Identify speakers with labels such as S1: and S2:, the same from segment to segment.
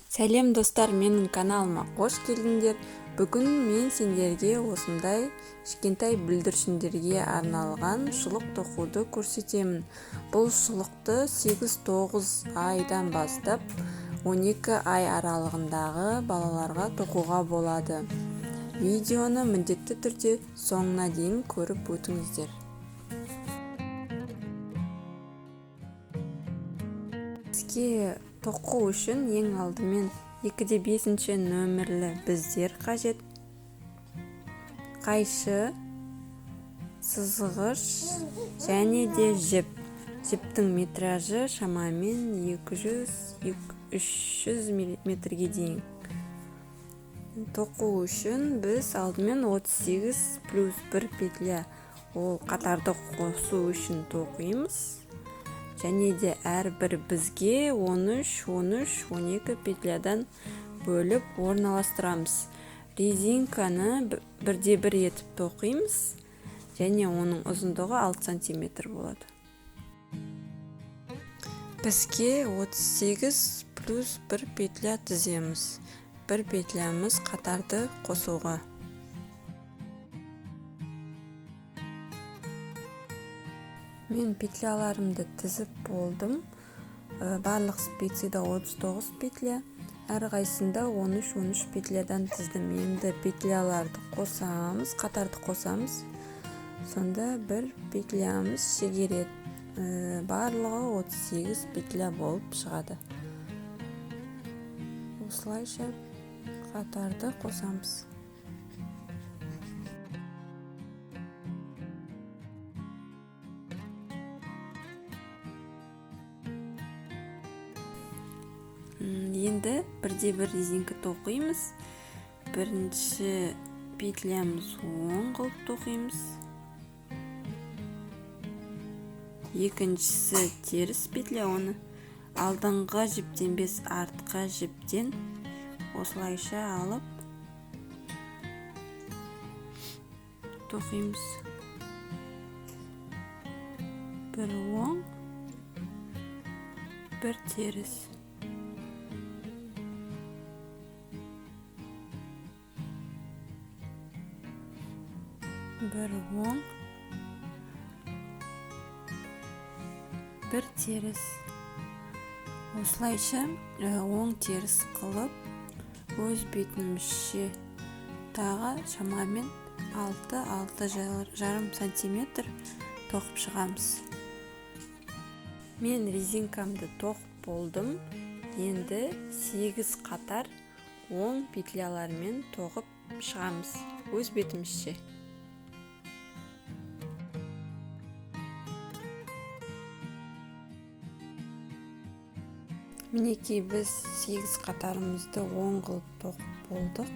S1: Сәлем достар, менің каналыма қош келдіңдер. Бүгін мен сендерге осындай кішкентай бүлдіршіндерге арналған шұлық тоқуды көрсетемін. Бұл шұлықты 8-9 айдан бастап 12 ай аралығындағы балаларға тоқуға болады. Видеоны міндетті түрде соңына дейін көріп өтіңіздер. Бізге тоқу үшін ең алдымен 2-5 нөмірлі біздер қажет. Қайшы, сызғыш және де жіп. Жіптің метражы шамамен 200-300 метрге дейін. Тоқу үшін біз алдымен 38 плюс 1 петля ол қатарды қосу үшін тоқимыз. Және де әрбір бізге 13-12 петлядан бөліп орналастырамыз. Резинканы 1-1 етіп тоқимыз. Және оның ұзындығы 6 см болады. Бізге 38 плюс 1 петля тіземіз. 1 петлямыз қатарды қосуға. Мен петляларымды тізіп болдым. Барлық спицияда 39 петля, әрқайсында 13-13 петлядан тіздім. Енді петляларды қосамыз, қатарды қосамыз. Сонда бір петлямыз шегереді. Барлығы 38 петля болып шығады. Осылайша қатарды қосамыз. Енді 1-1 резинка тоқимыз. Бірінші петлямыз оң қылып тоқимыз. Екіншісі теріс петля, оны алдыңғы жіптен емес артқа жіптен осылайша алып тоқимыз. Бір оң, бір теріс. Бір оң, бір теріс. Осылайша оң теріс қылып өз бетімізше тағы шамамен 6-6,5 см тоқып шығамыз. Мен резинкамды тоқып болдым. Енді 8 қатар оң петлялармен тоқып шығамыз өз бетімізше. Мінекей біз 8 қатарымызды оң қылып тоқып болдық.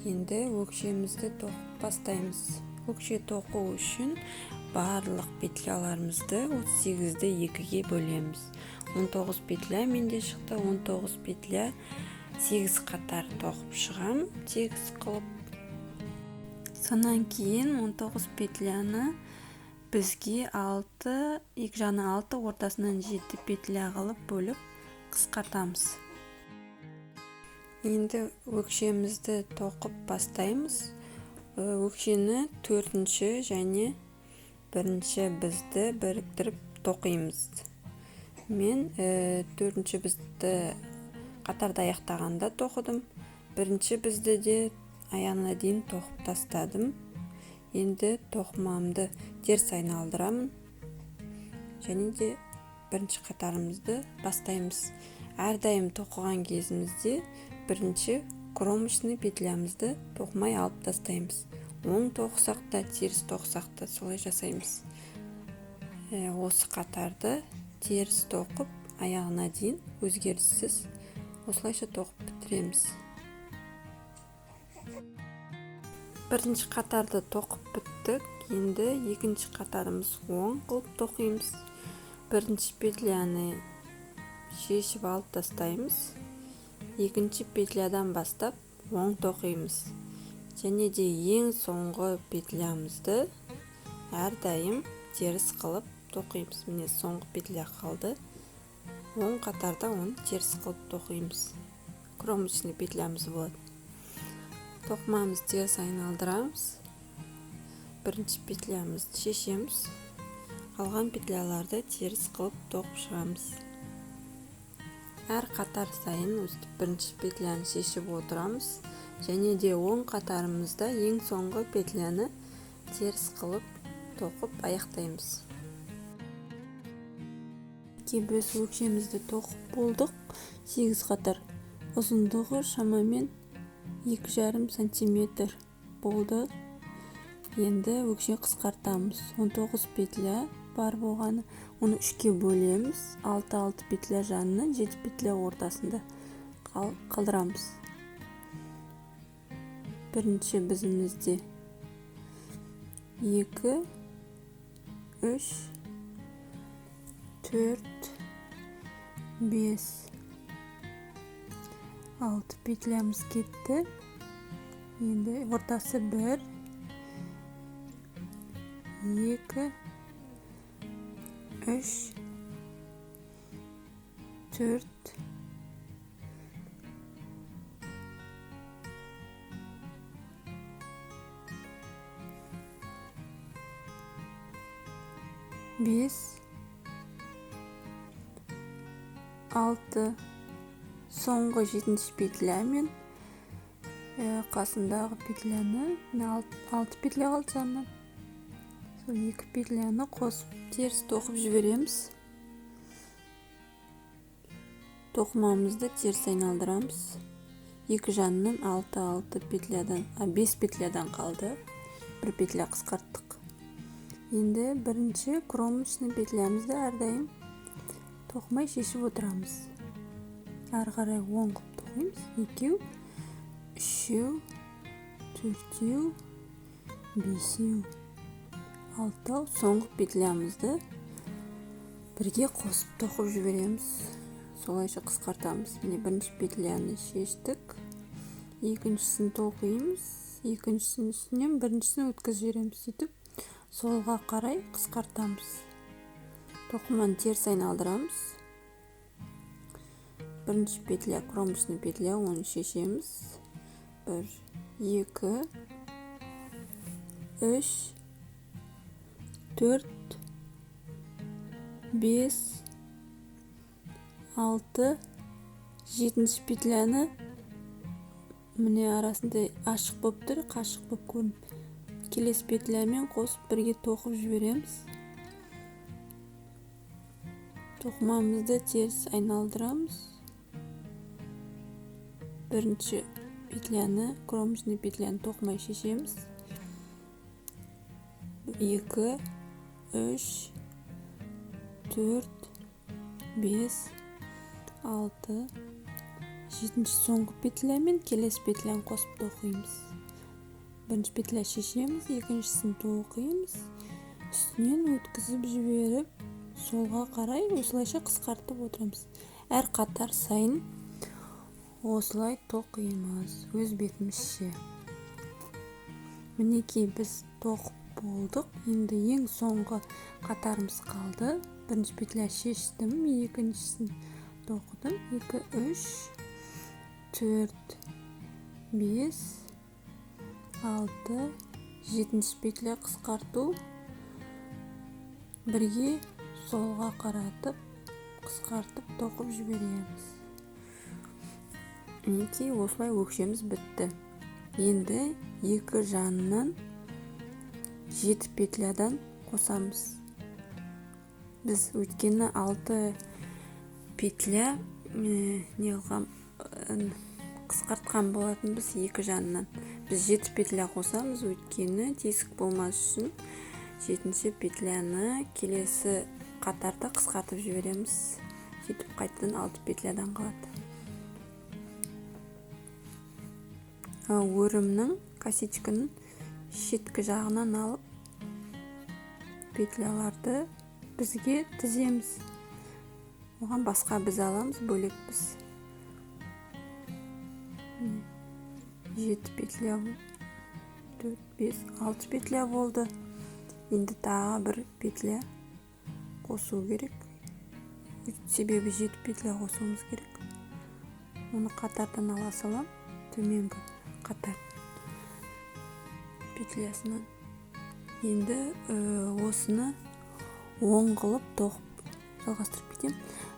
S1: Енді өкшемізді тоқып бастаймыз. Өкше тоқу үшін барлық петляларымызды 38-ді 2-ге бөлеміз. 19 петля менде шықты, 19 петля 8 қатар тоқып шығам, тегіс қылып. Сонан кейін 19 петляны бізге 6, екі жаны 6, ортасынан 7 петля қылып бөліп қысқартамыз. Енді өкшемізді тоқып бастаймыз. Өкшені 4-ші және 1-ші бізді біріктіріп тоқимыз. Мен 4-ші бізді қатарды аяқтағанда тоқыдым. 1-ші бізді де аяғына дейін тоқып тастадым. Енді тоқымамды теріс айналдырамын. Және де 1-ші қатарымызды бастаймыз. Әрдайым тоқыған кезімізде 1-ші кромочный петлямызды тоқымай алып тастаймыз. Оң тоқсақ та, теріс тоқсақ та солай жасаймыз. Осы қатарды теріс тоқып, аяғына дейін өзгеріссіз осылайша тоқып бітіреміз. 1-ші қатарды тоқып біттік. Енді 2-ші қатарымыз оң қылып тоқимыз. 1-ші петляны шешіп алып тастаймыз. 2-ші петлядан бастап оң тоқимыз. Және де ең соңғы петлямызды әрдайым теріс қылып тоқимыз. Міне соңғы петля қалды. оң қатарда оны теріс қылып тоқимыз. Кромочный петлямыз болады. Тоқымамызды теріс айналдырамыз. Бірінші петлямызды шешеміз. Қалған петляларды теріс қылып тоқып шығамыз. Әр қатар сайын өстіп бірінші петляны шешіп отырамыз. Және де оң қатарымызда ең соңғы петляны теріс қылып тоқып аяқтаймыз. Біз өкшемізді тоқып болдық. 8 қатар. Ұзындығы шамамен 2,5 сантиметр болды. Енді өкше қысқартамыз. 19 петля бар болғаны. Оны 3-ке бөлеміз. 6 петля жанынан, 7 петля ортасында қалдырамыз. Бірінші бізімізде 2, 3, 4, 5, 6 петлямыз кетті. Енді ортасы 1, 2, 3, 4, 5, 6, соңғы 7-ші петлямен қасындағы петляны 6 петля қалды жанынан. Сол 2 петляны қосып теріс тоқып жібереміз. Тоқымамызды теріс айналдырамыз. 2 жанынан 6 петлядан, 5 петлядан қалды. 1 петля қысқарттық. Енді бірінші кромочный петлямызды әрдайым тоқымай шешіп отырамыз. Ары қарай оң қылып тоқимыз. 2, 3, 4, 5, 6. Соңғы петлямызды бірге қосып тоқып жібереміз. Солайша қысқартамыз. Міне бірінші петляны шештік. Екіншісін тоқимыз. Екіншісінің үстінен біріншісін өткізіп жібереміз. Сөйтіп солға қарай қысқартамыз. Тоқыманы теріс айналдырамыз. Бірінші петля, кромочный петля, оны шешеміз. 1, 2, 3, 4, 5, 6, 7-ші петляны міне арасында ашық болып тұр, қашық болып көрініп. Келесі петлямен қосып бірге тоқып жібереміз. Тоқымамызды теріс айналдырамыз. Бірінші петляны, кромочный петляны тоқымай шешеміз. 2, 3, 4, 5, 6, 7-ші соңғы петлямен келесі петляны қосып тоқимыз. Бірінші петля шешеміз, екіншісін тоқимыз. Үстінен өткізіп жіберіп, солға қарай осылайша қысқартып отырамыз. Әр қатар сайын осылай тоқимыз, өз бетімізше. Мінекей біз тоқып болдық. Енді ең соңғы қатарымыз қалды. Бірінші петля шештім, екіншісін тоқыдым. 2, 3, 4, 5, 6, 7-ші петля қысқарту. Бірге солға қаратып, қысқартып, тоқып жібереміз. Мінекей осылай өкшеміз бітті. Енді 2 жанынан 7 петлядан қосамыз. Біз өткені 6 петля қысқартқан болатын біз 2 жанынан. Біз 7 петля қосамыз, өткені тесік болмас үшін 7-ші петляны келесі қатарда қысқартып жібереміз. Сөйтіп қайтадан 6 петлядан қалады. Өрімнің косичканың шеткі жағынан алып петляларды бізге тіземіз. Оған басқа біз аламыз, бөлек біз. 7 петля, 4, 5, 6 петля болды. Енді тағы бір петля қосу керек. себебі 7 петля қосуымыз керек. Оны қатардан ала салам, төменгі қатар петлясынан. Енді осыны 10 қылып тоқып жалғастырып кетем.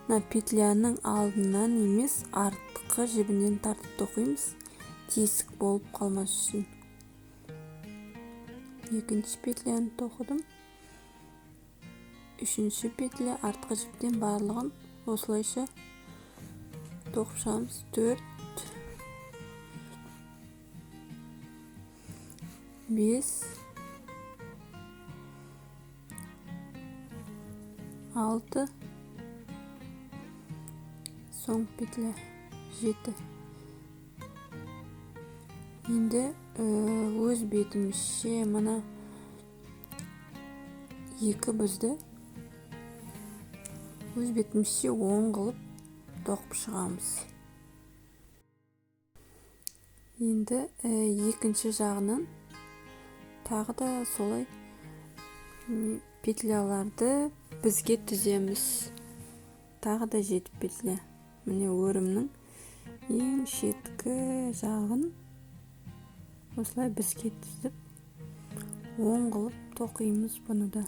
S1: Мына петляның алдынан емес, артқы жібінен тартып тоқимыз, тесік болып қалмас үшін. Екінші петляны тоқыдым. Үшінші петля артқы жіптен барлығын осылайша тоқып шығамыз. 4, 5, 6, соң петля 7. Енді өз бетімізше мына 2 бізді өз бетімізше 10 қылып тоқып шығамыз. Енді екінші жағынан тағы да солай петляларды бізге түземіз. Тағы да 7 петля. Міне өрімнің ең шеткі жағын осылай бізге түзіп 10 қылып тоқимыз бұны да.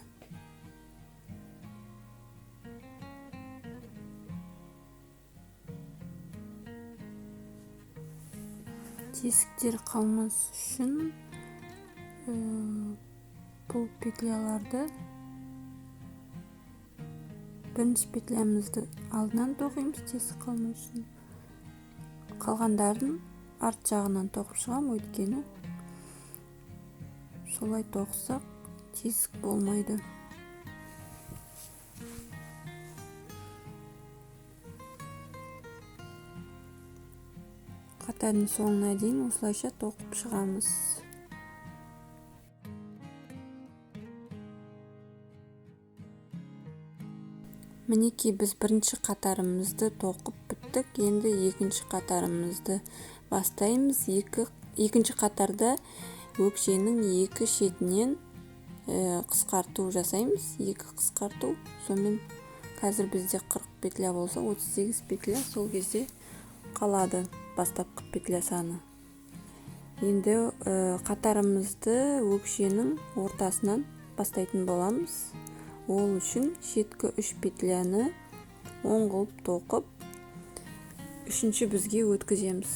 S1: Тесіктер қалмас үшін бұл петляларды бірінші петлямызды алдынан тоқимыз, тесік қалмас үшін. Қалғандарын арт жағынан тоқып шығам, өйткені солай тоқсақ тесік болмайды. Қатардың соңына дейін осылайша тоқып шығамыз. Мінекей біз бірінші қатарымызды тоқып біттік. Енді екінші қатарымызды бастаймыз. Екінші қатарда өкшенің екі шетінен қысқарту жасаймыз. 2 қысқарту. Сонымен қазір бізде 40 петля болса, 38 петля сол кезде қалады бастапқы петля саны. Енді қатарымызды өкшенің ортасынан бастайтын боламыз. Ол үшін шеткі 3 петляны 10 қылып тоқып, үшінші бізге өткіземіз.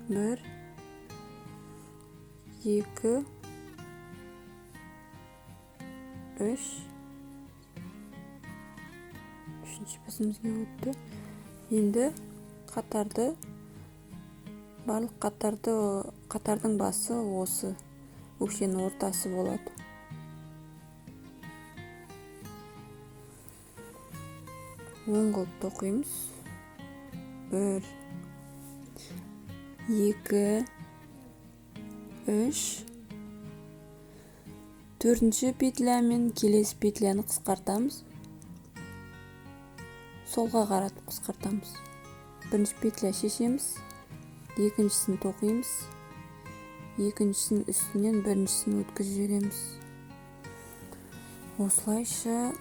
S1: Бір, 2, 3, үшінші бізімізге өтті. Енді барлық қатардың басы осы өкшенің ортасы болады. Он қылып тоқимыз. 1, 2, 3, төртінші петлямен келесі петляны қысқартамыз. Солға қаратып қысқартамыз. Бірінші петля шешеміз, екіншісін тоқимыз, екіншісін үстінен біріншісін өткізіп жібереміз. Осылайша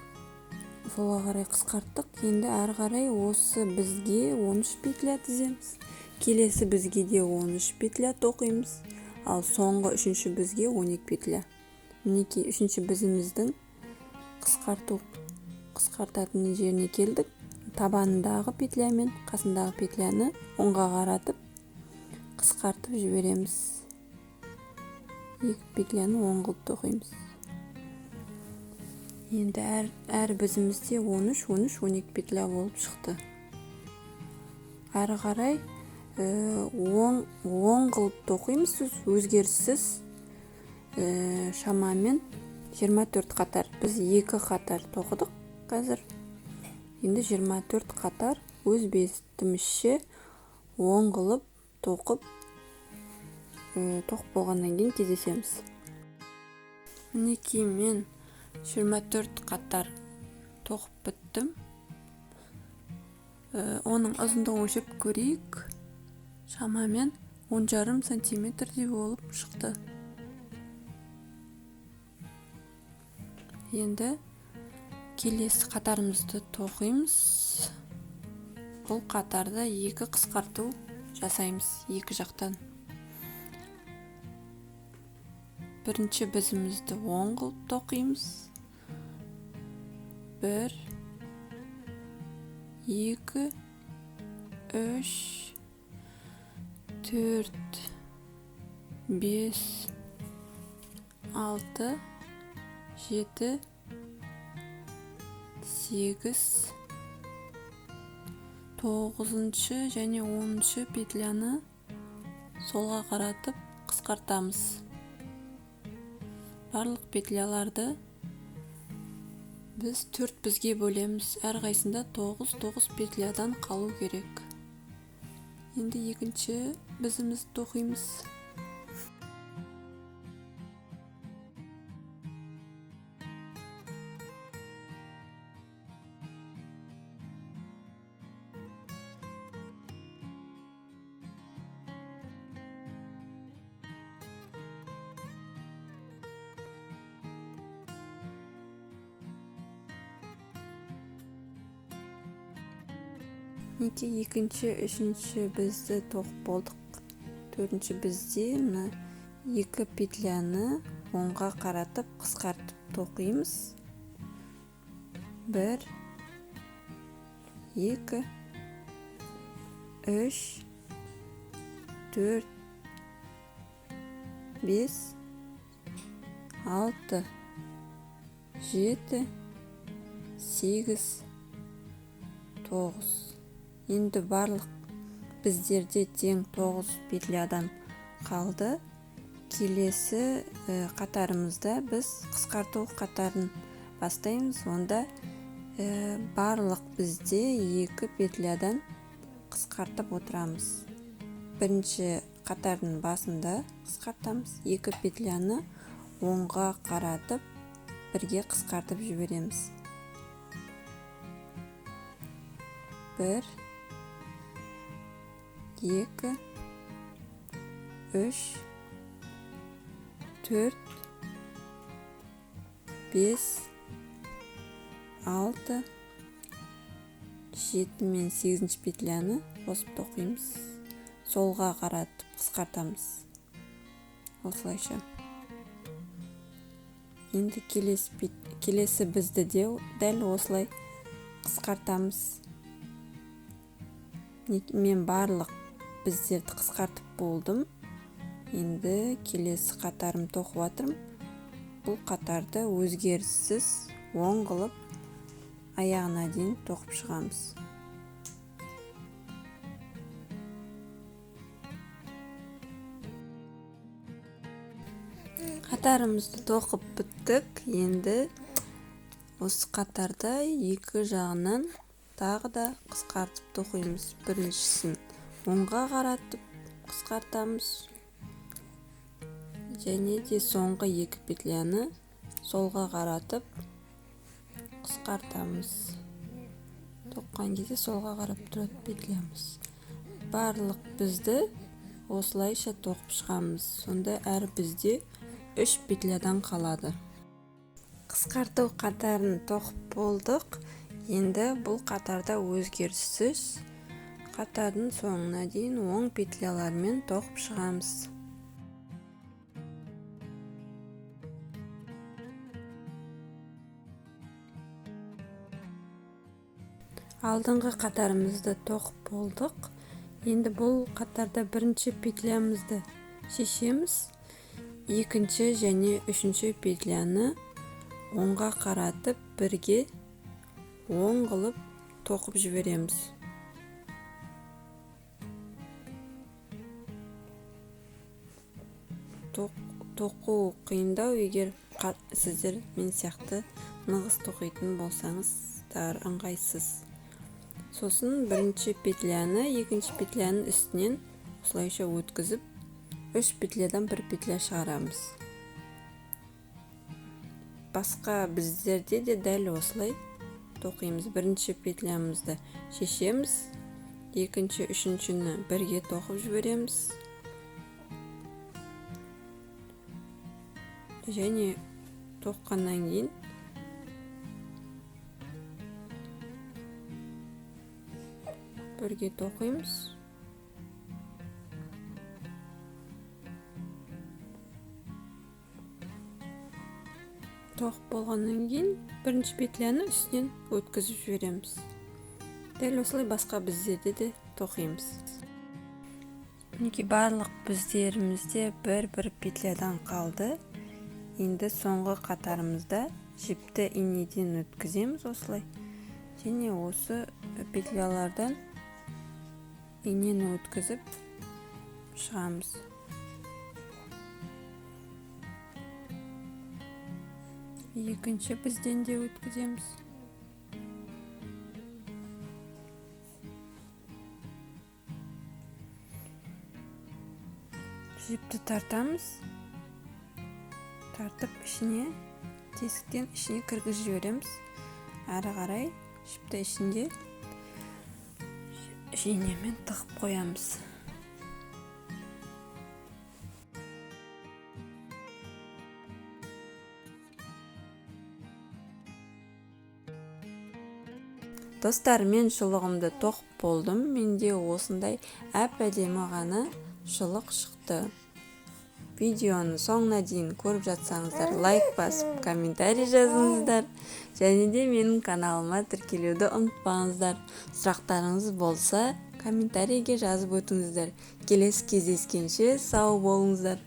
S1: солға қарай қысқарттық. Енді әрі қарай осы бізге 13 петля тіземіз. Келесі бізге де 13 петля тоқимыз, ал соңғы үшінші бізге 12 петля. Мінекей үшінші бізіміздің қысқартатын жеріне келдік. Табанындағы петля мен қасындағы петляны оңға қаратып қысқартып жібереміз. 2 петляны 10 қылып тоқимыз. Енді әр бізімізде 13-12 петля болып шықты. Әрі қарай 10 қылып тоқимыз, өзгеріссіз шамамен 24 қатар. Біз 2 қатар тоқыдық қазір. Енді 24 қатар өз бетімізше 10 қылып тоқып болғаннан кейін кездесеміз. Мінекей мен 24 қатар тоқып біттім. Оның ұзындығын өлшеп көрейік. Шамамен 10,5 сантиметрдей болып шықты. Енді келесі қатарымызды тоқимыз. Бұл қатарда 2 қысқарту жасаймыз екі жақтан. Бірінші бізімізді 10 қылып тоқимыз. 1, 2, 3, 4, 5, 6, 7, 8, 9 және 10 петляны солға қаратып қысқартамыз. Барлық петляларды біз 4 бізге бөлеміз. Әрқайсында 9 петлядан қалу керек. Енді екінші бізімізді тоқимыз. Неке екінші, үшінші бізді тоқып болдық. Төртінші бізде мына 2 петляны оңға қаратып қысқартып тоқимыз. 1, 2, 3, 4, 5, 6, 7, 8, 9. Енді барлық біздерде тең 9 петлядан қалды. Келесі қатарымызда біз қысқарту қатарын бастаймыз. Онда барлық бізде 2 петлядан қысқартып отырамыз. Бірінші қатардың басында қысқартамыз. 2 петляны оңға қаратып бірге қысқартып жібереміз. 1, 2, 3, 4, 5, 6, 7 мен 8 петляны қосып тоқимыз. Солға қаратып қысқартамыз. Осылайша. Енді келесі бізді де дәл осылай қысқартамыз. Мен барлық біздерді қысқартып болдым. Енді келесі қатарым тоқып жатырмын. Бұл қатарды өзгеріссіз 10 қылып аяғына дейін тоқып шығамыз. Қатарымызды тоқып біттік. Енді осы қатарда екі жағынан тағы да қысқартып тоқимыз. Біріншісін оңға қаратып қысқартамыз. Және де соңғы 2 петляны солға қаратып қысқартамыз. Тоққан кезде солға қарап тұрады петлямыз. Барлық бізді осылайша тоқып шығамыз. Сонда әр бізде 3 петлядан қалады. Қысқарту қатарын тоқып болдық. Енді бұл қатарда өзгеріссіз қатардың соңына дейін оң петлялармен тоқып шығамыз. Алдыңғы қатарымызды тоқып болдық. Енді бұл қатарда бірінші петлямызды шешеміз. Екінші және үшінші петляны оңға қаратып бірге оң қылып тоқып жібереміз. Тоқу қиындау, егер сіздер мен сияқты нығыз тоқитын болсаңыздар ыңғайсыз. Сосын бірінші петляны екінші петляның үстінен осылайша өткізіп, 3 петлядан 1 петля шығарамыз. Басқа біздерде де дәл осылай токуйбуз. Биринчи петлямызды шешемиз, экинчи, үчүнчүнү бирге токуп жиберемиз. Және токкандан кийин бирге токуйбуз. Токуп болгондон кийин биринчи петляны үстүнөн өткөзүп жиберемиз. Дел осулай башка биздерди да токуйбуз. Минеки барлык биздеримизде бир петлядан калды. Эndi соңгу катарымызда жипти инеден өткөзөбүз осулай. Және осы петлялардан инени өткөзүп чыгабыз. Экинчи бизден де өткөзөбүз. Жипти тартамыз. Тартып ичине, тесиктен ичине киргизип жиберемиз. Ары карай жипти ичинде инемен тыгып коябыз. Достар, мен шылыгымды токуп болдум. Менде осындай әп-әдемі гана шылык шыкты. Видеону соңуна дейин көрүп жатсаңыздар, лайк басып, комментарий жазыңыздар. Және де менин каналыма тиркелүүнү унутпаңыздар. Сурактарыңыз болса, комментарийге жазып өтүңүздөр. Келесі кездескенше сау болуңуздар.